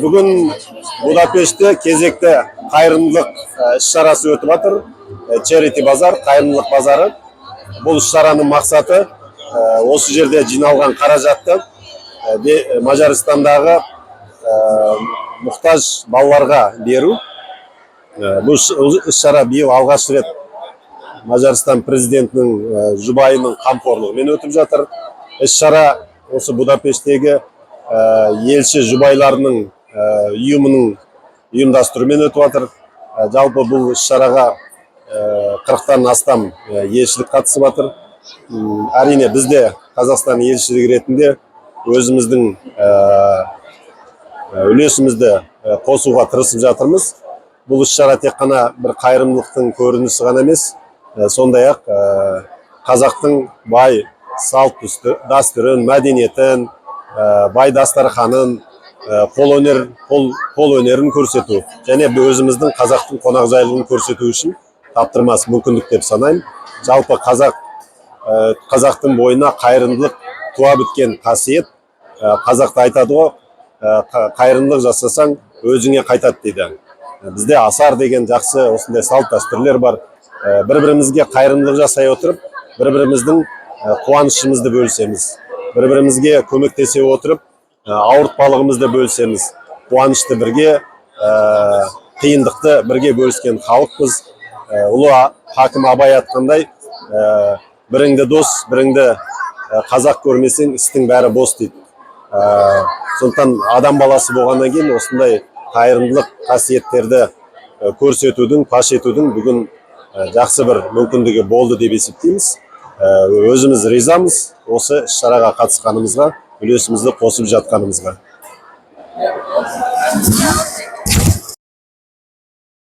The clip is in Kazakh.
Бүгін Будапештте кезекті қайырымдылық іс-шарасы өтіп жатыр. Charity базар, қайырымдылық базары. Бұл іс-шараның мақсаты осы жерде жиналған қаражатты Мажарстандағы мұқтаж балаларға беру. Бұл іс-шара биыл алғаш рет Мажарстан президентінің жұбайының қамқорлығымен өтіп жатыр. Іс-шара осы Будапешттегі елші жұбайларының ұйымының ұйымдастыруымен өтіп жатыр. Жалпы бұл іс-шараға 40-тан астам елшілік қатысып жатыр. Әрине бізде Қазақстан елшілігі ретінде өзіміздің үлесімізді қосуға тырысып жатырмыз. Бұл іс-шара тек қана бір қайырымдылықтың көрінісі ғана емес, сондай-ақ қазақтың бай салт дәстүрін, мәдениетін, бай дастарханын, қол өнерін көрсету және өзіміздің қазақтың қонақжайлығын көрсету үшін таптырмас мүмкіндік деп санаймын. Жалпы қазақтың бойына қайырымдылық туа біткен қасиет. Қазақта айтады ғой, қайырымдылық жасасаң өзіңе қайтады дейді. Бізде асар деген жақсы осындай салт дәстүрлер бар. Бір-бірімізге қайырымдылық жасай отырып, бір-біріміздің қуанышымызды бөлісеміз. Бір-бірімізге көмектесе отырып, ауыртпалығымызды бөлісеміз. Қуанышты бірге, қиындықты бірге бөліскен халықпыз. Ұлы хакім Абай айтқандай, біріңді дос, біріңді қазақ көрмесең, істің бәрі бос дейді. Сондықтан адам баласы болғаннан кейін осындай қайырымдылық қасиеттерді көрсетудің, паш етудің бүгін жақсы бір мүмкіндігі болды деп есептейміз. Өзіміз ризамыз осы іс-шараға қатысқанымызға, үлесімізді қосып жатқанымызға.